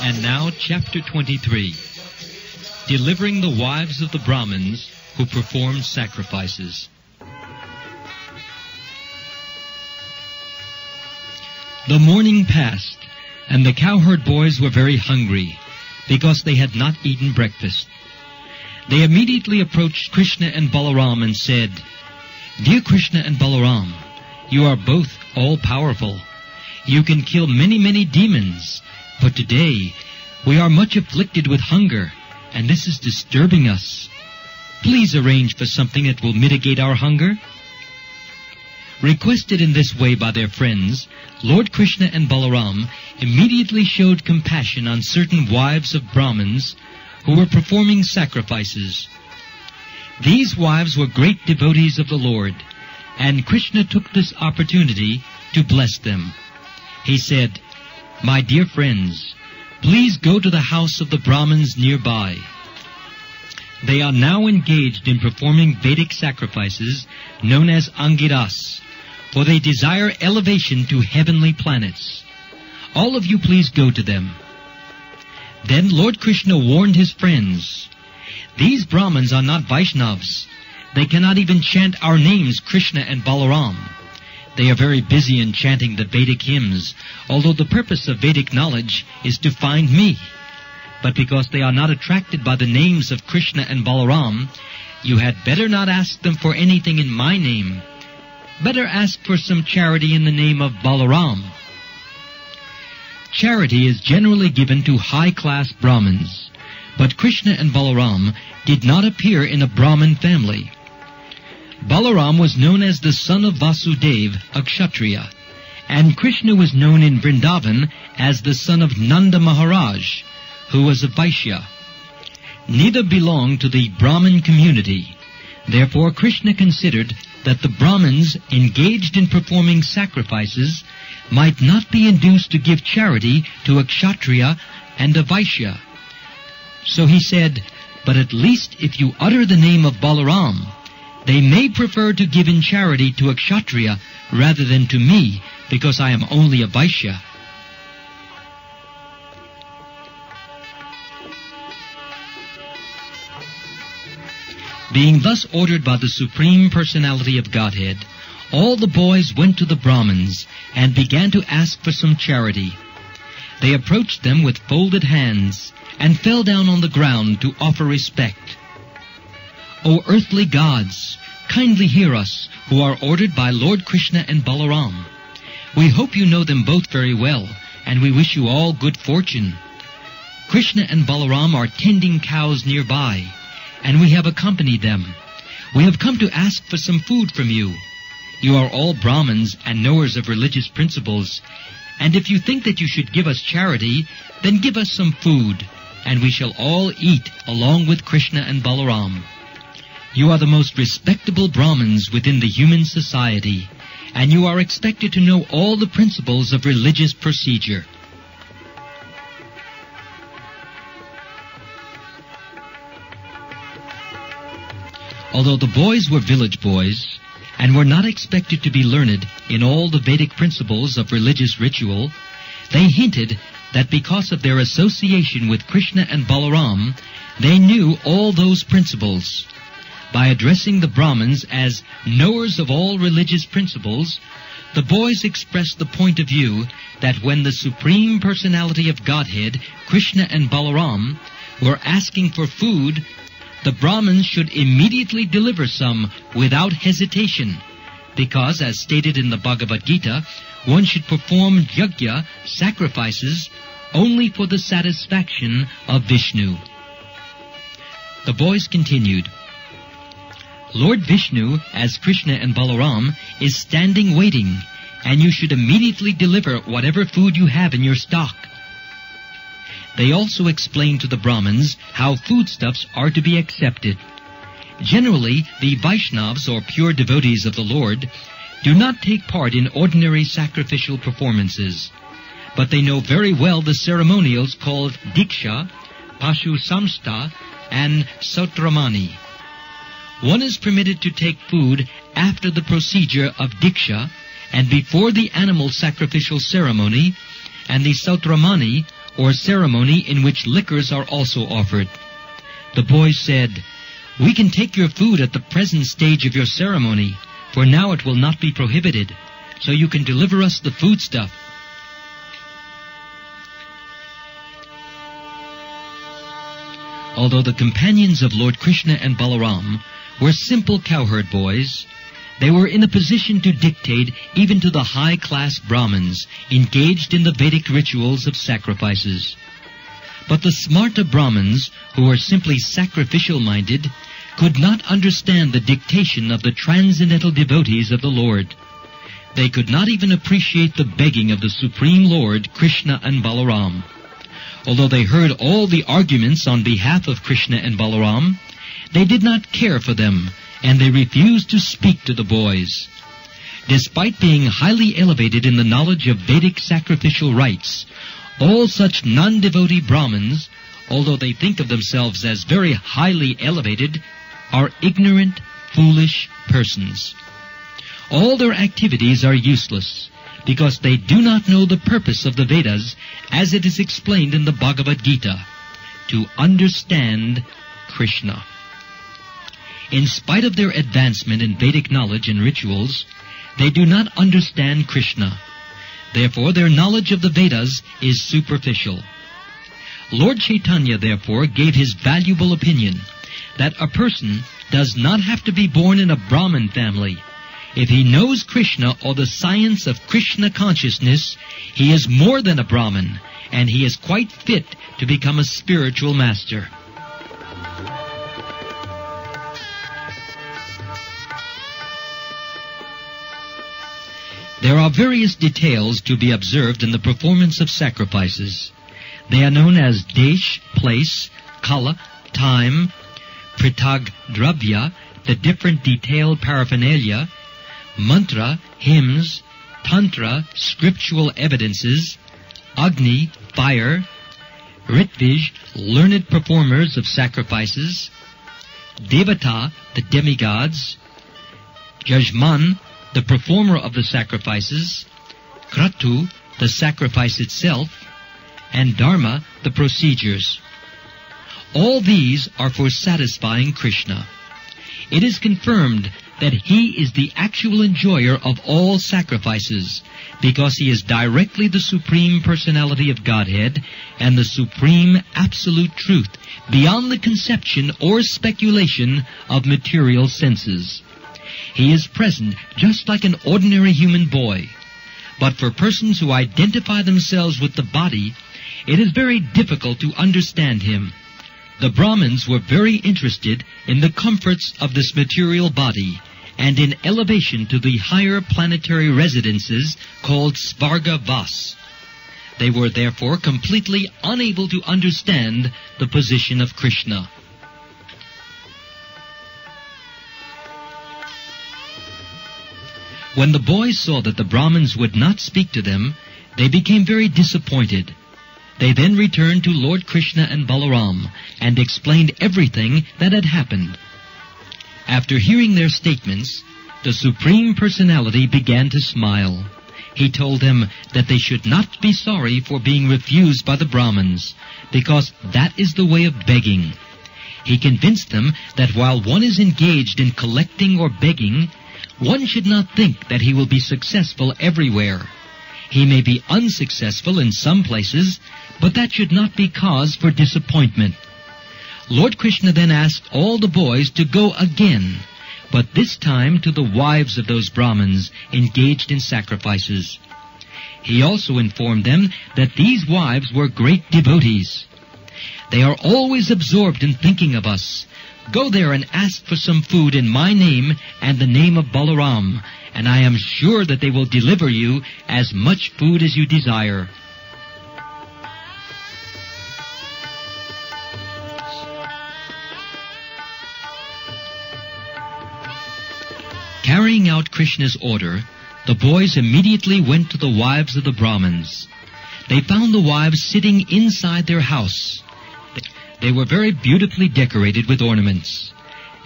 And now, Chapter 23. Delivering the wives of the Brahmins who performed sacrifices. The morning passed, and the cowherd boys were very hungry, because they had not eaten breakfast. They immediately approached Krishna and Balaram and said, "Dear Krishna and Balaram, you are both all-powerful. You can kill many, many demons. But today, we are much afflicted with hunger, and this is disturbing us. Please arrange for something that will mitigate our hunger." Requested in this way by their friends, Lord Krishna and Balaram immediately showed compassion on certain wives of Brahmins who were performing sacrifices. These wives were great devotees of the Lord, and Krishna took this opportunity to bless them. He said, "My dear friends, please go to the house of the Brahmins nearby. They are now engaged in performing Vedic sacrifices known as Angiras, for they desire elevation to heavenly planets. All of you please go to them." Then Lord Krishna warned his friends, "These Brahmins are not Vaishnavas. They cannot even chant our names, Krishna and Balaram. They are very busy in chanting the Vedic hymns, although the purpose of Vedic knowledge is to find me. But because they are not attracted by the names of Krishna and Balaram, you had better not ask them for anything in my name. Better ask for some charity in the name of Balaram." Charity is generally given to high-class Brahmins, but Krishna and Balaram did not appear in a Brahmin family. Balaram was known as the son of Vasudeva, a Kshatriya, and Krishna was known in Vrindavan as the son of Nanda Maharaj, who was a Vaishya. Neither belonged to the Brahmin community. Therefore, Krishna considered that the Brahmins engaged in performing sacrifices might not be induced to give charity to a Kshatriya and a Vaishya. So he said, "But at least if you utter the name of Balaram, they may prefer to give in charity to a Kshatriya rather than to me, because I am only a Vaishya." Being thus ordered by the Supreme Personality of Godhead, all the boys went to the Brahmins and began to ask for some charity. They approached them with folded hands and fell down on the ground to offer respect. "O earthly gods, kindly hear us, who are ordered by Lord Krishna and Balaram. We hope you know them both very well, and we wish you all good fortune. Krishna and Balaram are tending cows nearby, and we have accompanied them. We have come to ask for some food from you. You are all Brahmins and knowers of religious principles, and if you think that you should give us charity, then give us some food, and we shall all eat along with Krishna and Balaram. You are the most respectable Brahmins within the human society, and you are expected to know all the principles of religious procedure." Although the boys were village boys, and were not expected to be learned in all the Vedic principles of religious ritual, they hinted that because of their association with Krishna and Balaram, they knew all those principles. By addressing the Brahmins as knowers of all religious principles, the boys expressed the point of view that when the Supreme Personality of Godhead, Krishna and Balaram, were asking for food, the Brahmins should immediately deliver some without hesitation, because, as stated in the Bhagavad Gita, one should perform yajna, sacrifices, only for the satisfaction of Vishnu. The boys continued, "Lord Vishnu, as Krishna and Balaram, is standing waiting, and you should immediately deliver whatever food you have in your stock." They also explained to the Brahmins how foodstuffs are to be accepted. Generally, the Vaishnavas, or pure devotees of the Lord, do not take part in ordinary sacrificial performances, but they know very well the ceremonials called Diksha, Pashu Samstha, and Sautramani. One is permitted to take food after the procedure of Diksha and before the animal sacrificial ceremony, and the Sautramani, or ceremony in which liquors are also offered. The boys said, "We can take your food at the present stage of your ceremony, for now it will not be prohibited, so you can deliver us the foodstuff." Although the companions of Lord Krishna and Balaram were simple cowherd boys, they were in a position to dictate even to the high-class Brahmins engaged in the Vedic rituals of sacrifices. But the smarta Brahmins, who were simply sacrificial-minded, could not understand the dictation of the transcendental devotees of the Lord. They could not even appreciate the begging of the Supreme Lord, Krishna and Balaram. Although they heard all the arguments on behalf of Krishna and Balaram, they did not care for them, and they refused to speak to the boys. Despite being highly elevated in the knowledge of Vedic sacrificial rites, all such non-devotee Brahmins, although they think of themselves as very highly elevated, are ignorant, foolish persons. All their activities are useless, because they do not know the purpose of the Vedas as it is explained in the Bhagavad Gita, to understand Krishna. In spite of their advancement in Vedic knowledge and rituals, they do not understand Krishna. Therefore, their knowledge of the Vedas is superficial. Lord Chaitanya, therefore, gave his valuable opinion that a person does not have to be born in a Brahmin family. If he knows Krishna or the science of Krishna consciousness, he is more than a Brahmin, and he is quite fit to become a spiritual master. There are various details to be observed in the performance of sacrifices. They are known as Desh, place, Kala, time, Pritag, Dravya, the different detailed paraphernalia, Mantra, hymns, Tantra, scriptural evidences, Agni, fire, Ritvij, learned performers of sacrifices, Devata, the demigods, Jajman, the performer of the sacrifices, Kratu, the sacrifice itself, and Dharma, the procedures. All these are for satisfying Krishna. It is confirmed that he is the actual enjoyer of all sacrifices, because he is directly the Supreme Personality of Godhead and the Supreme Absolute Truth, beyond the conception or speculation of material senses. He is present just like an ordinary human boy. But for persons who identify themselves with the body, it is very difficult to understand him. The Brahmins were very interested in the comforts of this material body and in elevation to the higher planetary residences called Svarga Vas. They were therefore completely unable to understand the position of Krishna. When the boys saw that the Brahmins would not speak to them, they became very disappointed. They then returned to Lord Krishna and Balaram and explained everything that had happened. After hearing their statements, the Supreme Personality began to smile. He told them that they should not be sorry for being refused by the Brahmins, because that is the way of begging. He convinced them that while one is engaged in collecting or begging, one should not think that he will be successful everywhere. He may be unsuccessful in some places, but that should not be cause for disappointment. Lord Krishna then asked all the boys to go again, but this time to the wives of those Brahmins engaged in sacrifices. He also informed them that these wives were great devotees. They are always absorbed in thinking of us. Go there and ask for some food in my name and the name of Balaram, and I am sure that they will deliver you as much food as you desire. Carrying out Krishna's order, the boys immediately went to the wives of the Brahmins. They found the wives sitting inside their house. They were very beautifully decorated with ornaments.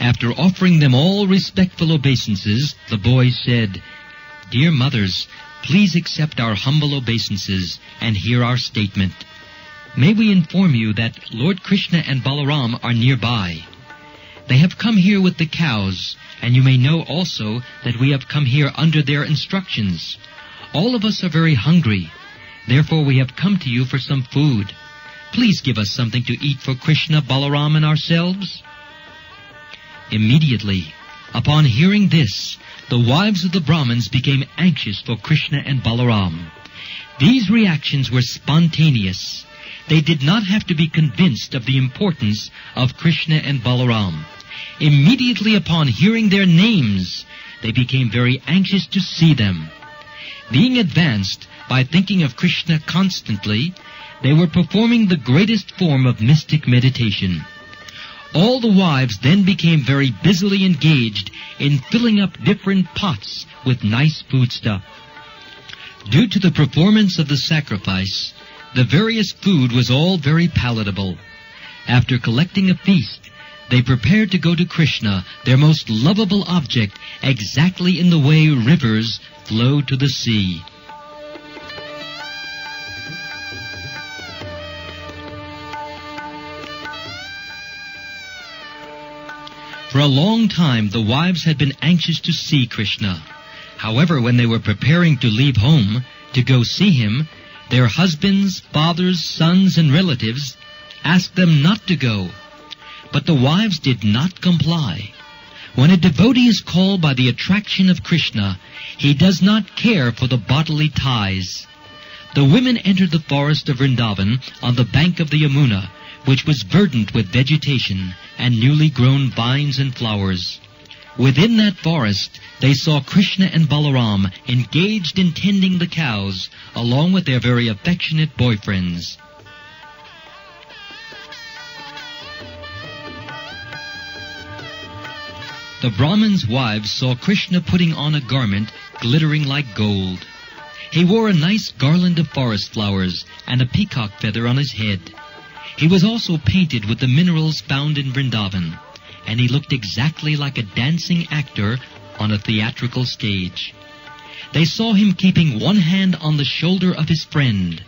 After offering them all respectful obeisances, the boys said, "Dear mothers, please accept our humble obeisances and hear our statement. May we inform you that Lord Krishna and Balaram are nearby. They have come here with the cows, and you may know also that we have come here under their instructions. All of us are very hungry. Therefore we have come to you for some food. Please give us something to eat for Krishna, Balaram, and ourselves." Immediately, upon hearing this, the wives of the Brahmins became anxious for Krishna and Balaram. These reactions were spontaneous. They did not have to be convinced of the importance of Krishna and Balaram. Immediately upon hearing their names, they became very anxious to see them. Being advanced by thinking of Krishna constantly, they were performing the greatest form of mystic meditation. All the wives then became very busily engaged in filling up different pots with nice foodstuff. Due to the performance of the sacrifice, the various food was all very palatable. After collecting a feast, they prepared to go to Krishna, their most lovable object, exactly in the way rivers flow to the sea. For a long time, the wives had been anxious to see Krishna. However, when they were preparing to leave home to go see him, their husbands, fathers, sons, and relatives asked them not to go. But the wives did not comply. When a devotee is called by the attraction of Krishna, he does not care for the bodily ties. The women entered the forest of Vrindavan on the bank of the Yamuna, which was verdant with vegetation and newly grown vines and flowers. Within that forest, they saw Krishna and Balaram engaged in tending the cows, along with their very affectionate boyfriends. The Brahmins' wives saw Krishna putting on a garment glittering like gold. He wore a nice garland of forest flowers and a peacock feather on his head. He was also painted with the minerals found in Vrindavan, and he looked exactly like a dancing actor on a theatrical stage. They saw him keeping one hand on the shoulder of his friend,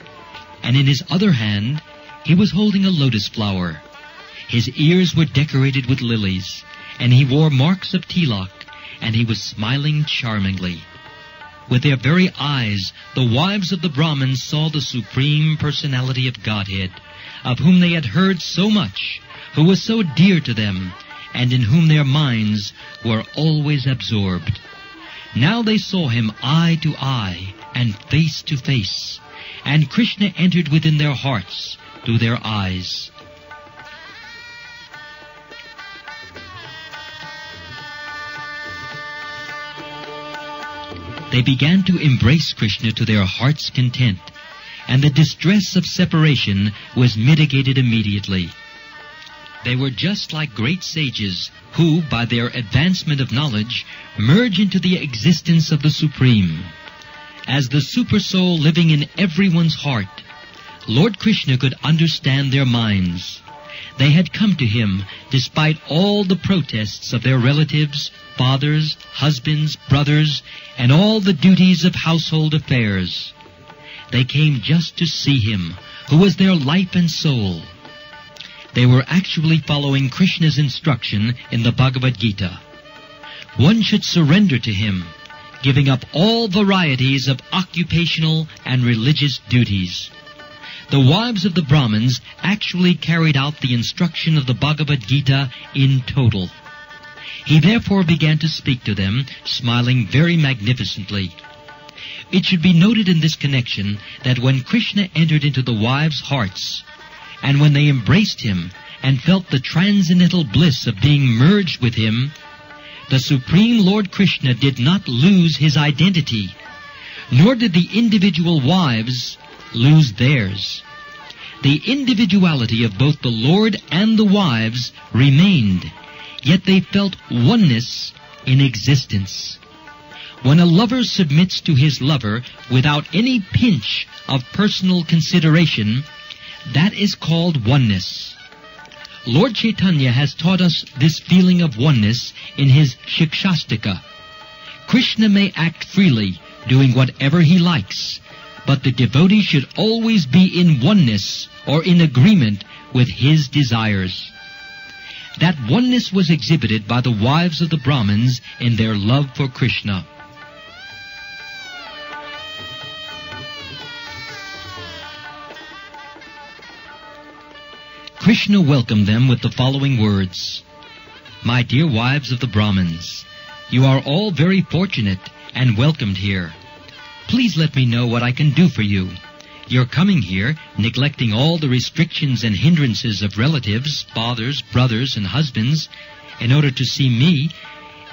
and in his other hand he was holding a lotus flower. His ears were decorated with lilies, and he wore marks of tilak, and he was smiling charmingly. With their very eyes, the wives of the Brahmins saw the Supreme Personality of Godhead, of whom they had heard so much, who was so dear to them, and in whom their minds were always absorbed. Now they saw him eye to eye and face to face, and Krishna entered within their hearts through their eyes. They began to embrace Krishna to their heart's content, and the distress of separation was mitigated immediately. They were just like great sages who, by their advancement of knowledge, merge into the existence of the Supreme. As the Supersoul living in everyone's heart, Lord Krishna could understand their minds. They had come to him despite all the protests of their relatives, fathers, husbands, brothers, and all the duties of household affairs. They came just to see him, who was their life and soul. They were actually following Krishna's instruction in the Bhagavad Gita. One should surrender to him, giving up all varieties of occupational and religious duties. The wives of the Brahmins actually carried out the instruction of the Bhagavad Gita in total. He therefore began to speak to them, smiling very magnificently. It should be noted in this connection that when Krishna entered into the wives' hearts, and when they embraced him and felt the transcendental bliss of being merged with him, the Supreme Lord Krishna did not lose his identity, nor did the individual wives lose theirs. The individuality of both the Lord and the wives remained, yet they felt oneness in existence. When a lover submits to his lover without any pinch of personal consideration, that is called oneness. Lord Chaitanya has taught us this feeling of oneness in his Shikshastika. Krishna may act freely, doing whatever he likes, but the devotee should always be in oneness or in agreement with his desires. That oneness was exhibited by the wives of the Brahmins in their love for Krishna. Krishna welcomed them with the following words: "My dear wives of the Brahmins, you are all very fortunate and welcomed here. Please let me know what I can do for you. Your coming here, neglecting all the restrictions and hindrances of relatives, fathers, brothers, and husbands, in order to see me,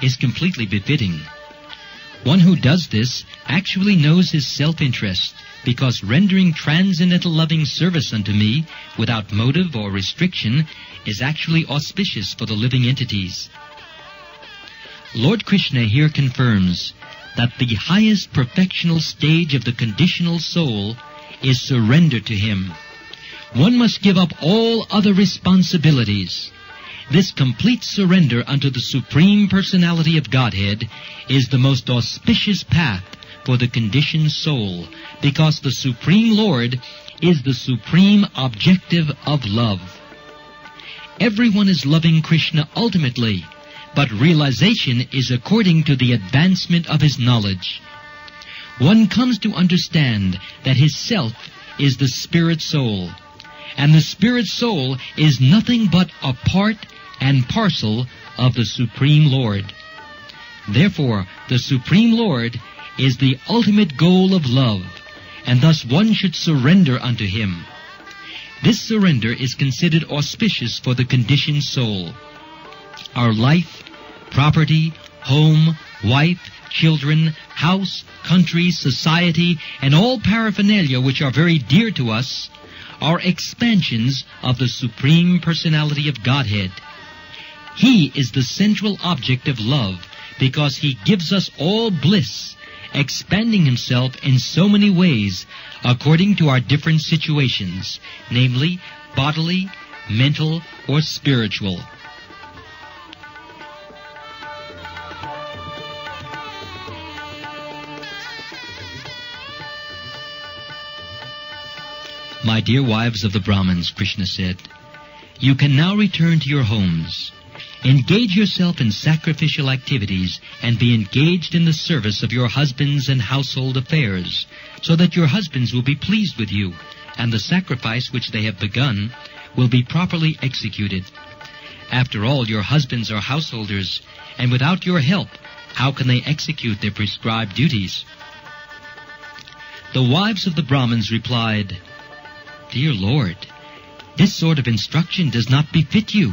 is completely befitting. One who does this actually knows his self-interest, because rendering transcendental loving service unto me, without motive or restriction, is actually auspicious for the living entities." Lord Krishna here confirms that the highest perfectional stage of the conditional soul is surrender to him. One must give up all other responsibilities. This complete surrender unto the Supreme Personality of Godhead is the most auspicious path for the conditioned soul, because the Supreme Lord is the supreme objective of love. Everyone is loving Krishna ultimately, but realization is according to the advancement of his knowledge. One comes to understand that his self is the spirit soul, and the spirit soul is nothing but a part and parcel of the Supreme Lord. Therefore, the Supreme Lord is the ultimate goal of love, and thus one should surrender unto him. This surrender is considered auspicious for the conditioned soul. Our life, property, home, wife, children, house, country, society, and all paraphernalia which are very dear to us are expansions of the Supreme Personality of Godhead. He is the central object of love because he gives us all bliss, expanding himself in so many ways according to our different situations, namely bodily, mental, or spiritual. My dear wives of the Brahmins, Krishna said, you can now return to your homes. Engage yourself in sacrificial activities and be engaged in the service of your husbands and household affairs, so that your husbands will be pleased with you, and the sacrifice which they have begun will be properly executed. After all, your husbands are householders, and without your help, how can they execute their prescribed duties? The wives of the Brahmins replied, Dear Lord, this sort of instruction does not befit you.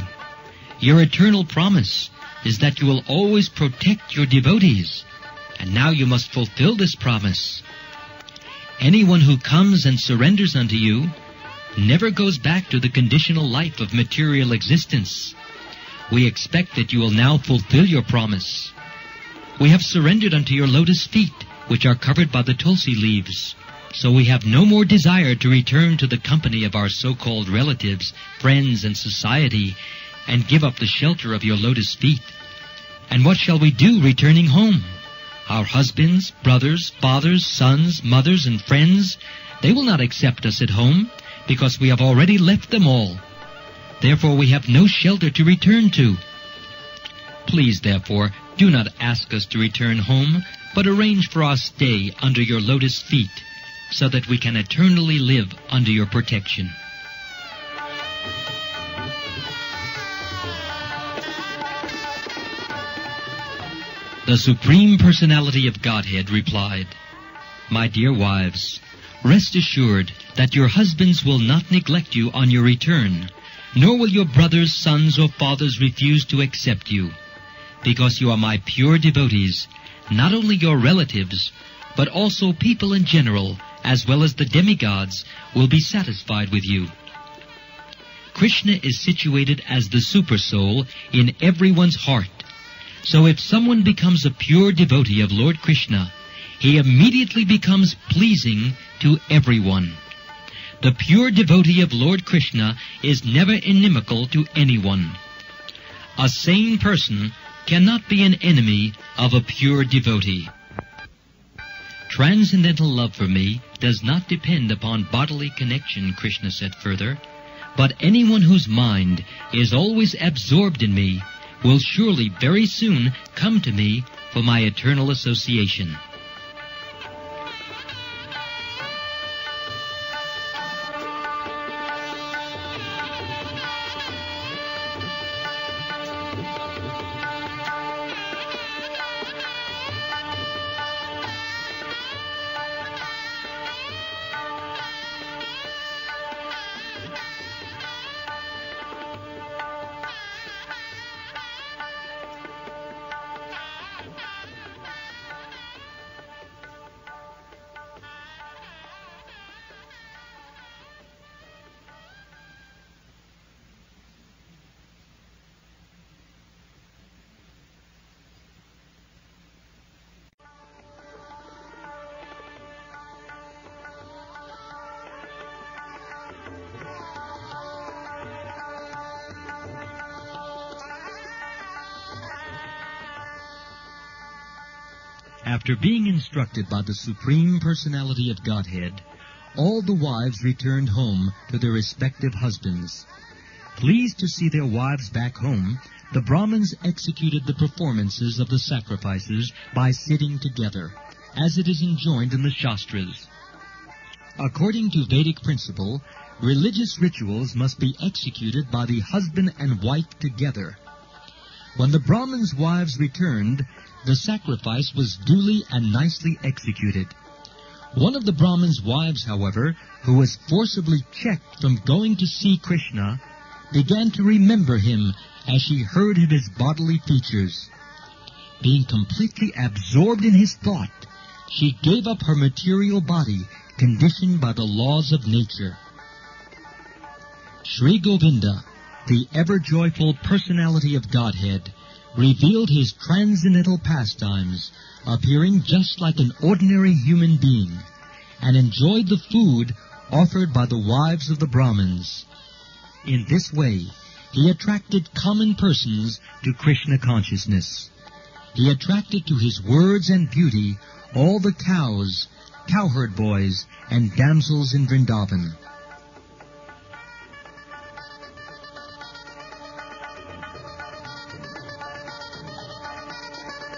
Your eternal promise is that you will always protect your devotees, and now you must fulfill this promise. Anyone who comes and surrenders unto you never goes back to the conditional life of material existence. We expect that you will now fulfill your promise. We have surrendered unto your lotus feet, which are covered by the tulsi leaves. So we have no more desire to return to the company of our so-called relatives, friends, and society, and give up the shelter of your lotus feet. And what shall we do returning home? Our husbands, brothers, fathers, sons, mothers, and friends, they will not accept us at home, because we have already left them all. Therefore we have no shelter to return to. Please, therefore, do not ask us to return home, but arrange for our stay under your lotus feet, so that we can eternally live under your protection. The Supreme Personality of Godhead replied, My dear wives, rest assured that your husbands will not neglect you on your return, nor will your brothers, sons, or fathers refuse to accept you, because you are my pure devotees, not only your relatives, but also people in general, as well as the demigods, will be satisfied with you. Krishna is situated as the Supersoul in everyone's heart. So if someone becomes a pure devotee of Lord Krishna, he immediately becomes pleasing to everyone. The pure devotee of Lord Krishna is never inimical to anyone. A sane person cannot be an enemy of a pure devotee. Transcendental love for me does not depend upon bodily connection, Krishna said further, but anyone whose mind is always absorbed in me will surely very soon come to me for my eternal association. After being instructed by the Supreme Personality of Godhead, all the wives returned home to their respective husbands. Pleased to see their wives back home, the Brahmins executed the performances of the sacrifices by sitting together, as it is enjoined in the Shastras. According to Vedic principle, religious rituals must be executed by the husband and wife together. When the Brahmins' wives returned, the sacrifice was duly and nicely executed. One of the Brahmins' wives, however, who was forcibly checked from going to see Krishna, began to remember him as she heard of his bodily features. Being completely absorbed in his thought, she gave up her material body, conditioned by the laws of nature. Sri Govinda, the ever-joyful personality of Godhead, revealed his transcendental pastimes, appearing just like an ordinary human being, and enjoyed the food offered by the wives of the Brahmins. In this way, he attracted common persons to Krishna consciousness. He attracted to his words and beauty all the cows, cowherd boys, and damsels in Vrindavan.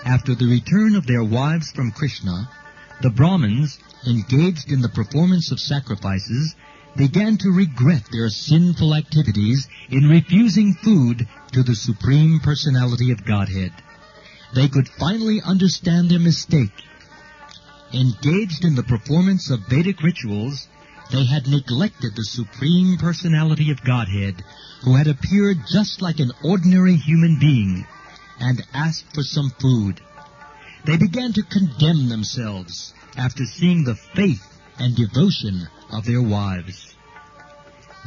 After the return of their wives from Krishna, the Brahmins, engaged in the performance of sacrifices, began to regret their sinful activities in refusing food to the Supreme Personality of Godhead. They could finally understand their mistake. Engaged in the performance of Vedic rituals, they had neglected the Supreme Personality of Godhead, who had appeared just like an ordinary human being, and asked for some food. They began to condemn themselves after seeing the faith and devotion of their wives.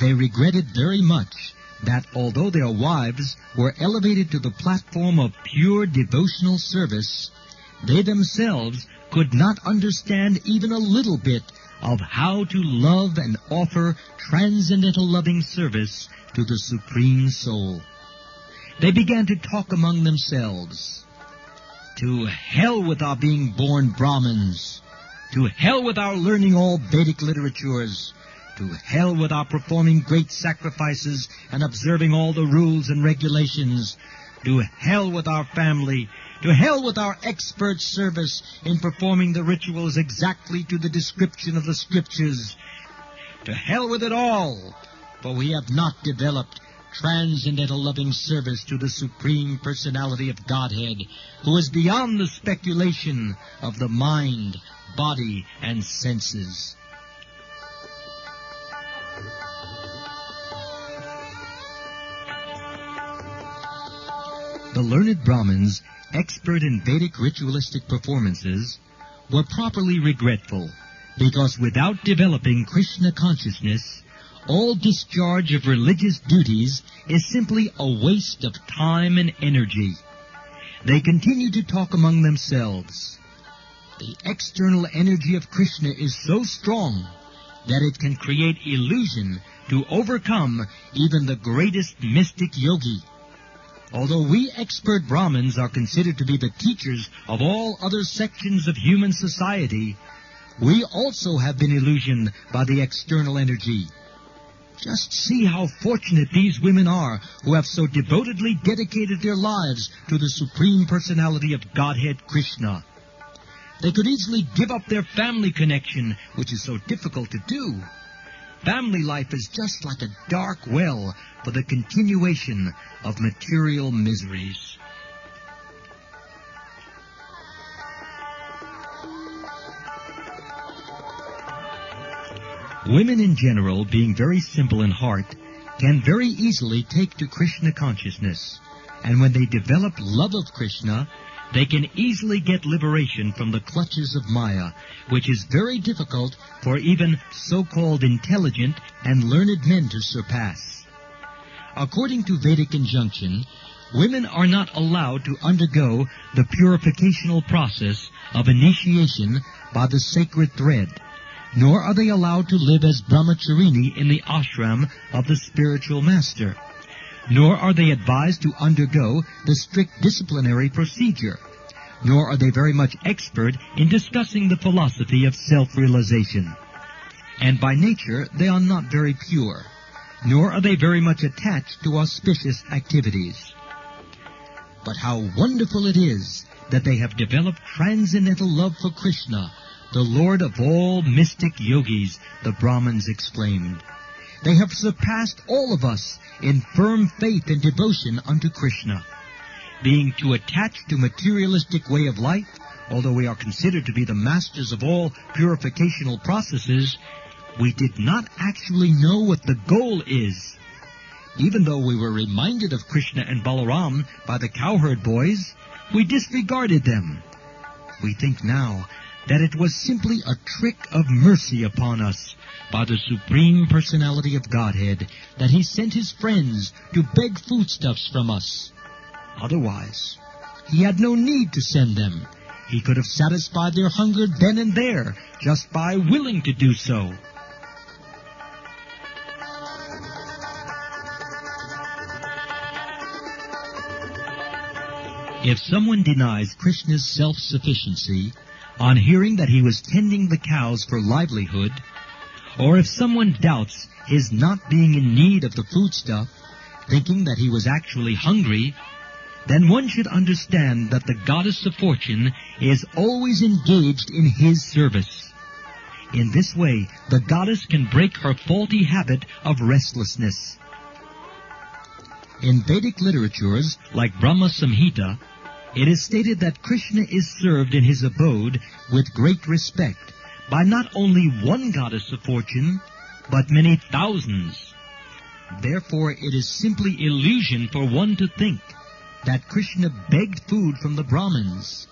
They regretted very much that although their wives were elevated to the platform of pure devotional service, they themselves could not understand even a little bit of how to love and offer transcendental loving service to the Supreme Soul. They began to talk among themselves. To hell with our being born Brahmins. To hell with our learning all Vedic literatures. To hell with our performing great sacrifices and observing all the rules and regulations. To hell with our family. To hell with our expert service in performing the rituals exactly to the description of the scriptures. To hell with it all, for we have not developed transcendental loving service to the Supreme Personality of Godhead, who is beyond the speculation of the mind, body, and senses. The learned Brahmins, expert in Vedic ritualistic performances, were properly regretful, because without developing Krishna consciousness, all discharge of religious duties is simply a waste of time and energy. They continue to talk among themselves. The external energy of Krishna is so strong that it can create illusion to overcome even the greatest mystic yogi. Although we expert Brahmins are considered to be the teachers of all other sections of human society, we also have been illusioned by the external energy. Just see how fortunate these women are who have so devotedly dedicated their lives to the Supreme Personality of Godhead Krishna. They could easily give up their family connection, which is so difficult to do. Family life is just like a dark well for the continuation of material miseries. Women in general, being very simple in heart, can very easily take to Krishna consciousness, and when they develop love of Krishna, they can easily get liberation from the clutches of Maya, which is very difficult for even so-called intelligent and learned men to surpass. According to Vedic injunction, women are not allowed to undergo the purificational process of initiation by the sacred thread, nor are they allowed to live as brahmacharini in the ashram of the spiritual master, nor are they advised to undergo the strict disciplinary procedure, nor are they very much expert in discussing the philosophy of self-realization. And by nature they are not very pure, nor are they very much attached to auspicious activities. But how wonderful it is that they have developed transcendental love for Krishna, the Lord of all mystic yogis, the Brahmins exclaimed. They have surpassed all of us in firm faith and devotion unto Krishna. Being too attached to materialistic way of life, although we are considered to be the masters of all purificational processes, we did not actually know what the goal is. Even though we were reminded of Krishna and Balaram by the cowherd boys, we disregarded them. We think now that it was simply a trick of mercy upon us by the Supreme Personality of Godhead that He sent His friends to beg foodstuffs from us. Otherwise, He had no need to send them. He could have satisfied their hunger then and there, just by willing to do so. If someone denies Krishna's self-sufficiency on hearing that he was tending the cows for livelihood, or if someone doubts his not being in need of the foodstuff, thinking that he was actually hungry, then one should understand that the goddess of fortune is always engaged in his service. In this way, the goddess can break her faulty habit of restlessness. In Vedic literatures, like Brahma Samhita, it is stated that Krishna is served in his abode with great respect by not only one goddess of fortune, but many thousands. Therefore, it is simply illusion for one to think that Krishna begged food from the Brahmins.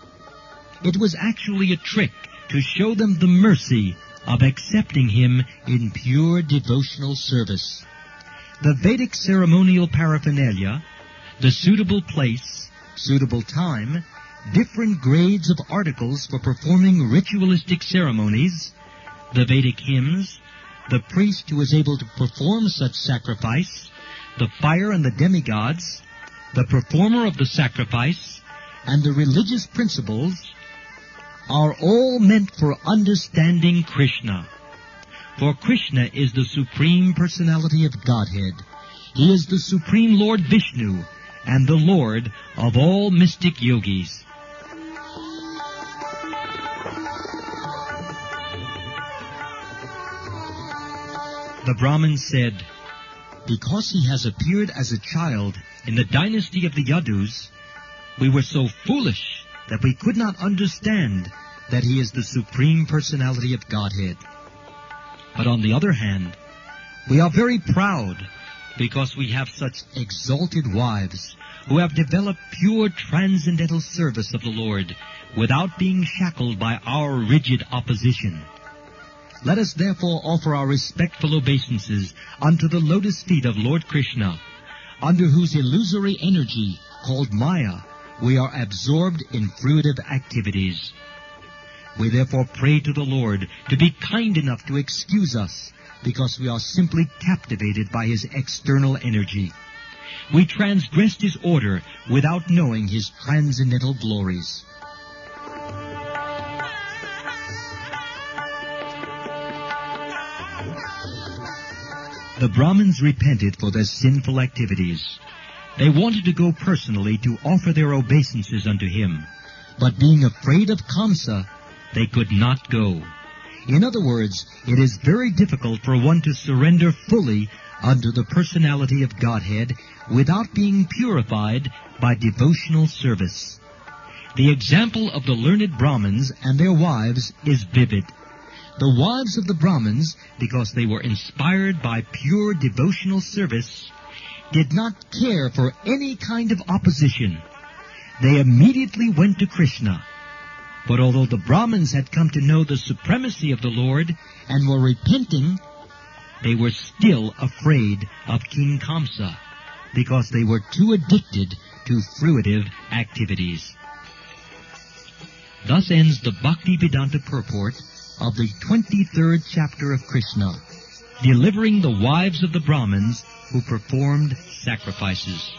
It was actually a trick to show them the mercy of accepting him in pure devotional service. The Vedic ceremonial paraphernalia, the suitable place, suitable time, different grades of articles for performing ritualistic ceremonies, the Vedic hymns, the priest who is able to perform such sacrifice, the fire and the demigods, the performer of the sacrifice, and the religious principles are all meant for understanding Krishna. For Krishna is the Supreme Personality of Godhead. He is the Supreme Lord Vishnu and the Lord of all mystic yogis. The Brahmin said, "Because he has appeared as a child in the dynasty of the Yadus, we were so foolish that we could not understand that he is the Supreme Personality of Godhead. But on the other hand, we are very proud because we have such exalted wives who have developed pure transcendental service of the Lord without being shackled by our rigid opposition. Let us therefore offer our respectful obeisances unto the lotus feet of Lord Krishna, under whose illusory energy, called Maya, we are absorbed in fruitive activities. We therefore pray to the Lord to be kind enough to excuse us, because we are simply captivated by his external energy. We transgressed his order without knowing his transcendental glories. The Brahmins repented for their sinful activities. They wanted to go personally to offer their obeisances unto him, but being afraid of Kamsa, they could not go. In other words, it is very difficult for one to surrender fully unto the personality of Godhead without being purified by devotional service. The example of the learned Brahmins and their wives is vivid. The wives of the Brahmins, because they were inspired by pure devotional service, did not care for any kind of opposition. They immediately went to Krsna. But although the Brahmins had come to know the supremacy of the Lord and were repenting, they were still afraid of King Kamsa, because they were too addicted to fruitive activities. Thus ends the Bhaktivedanta purport of the 23rd chapter of Krsna, delivering the wives of the Brahmins who performed sacrifices.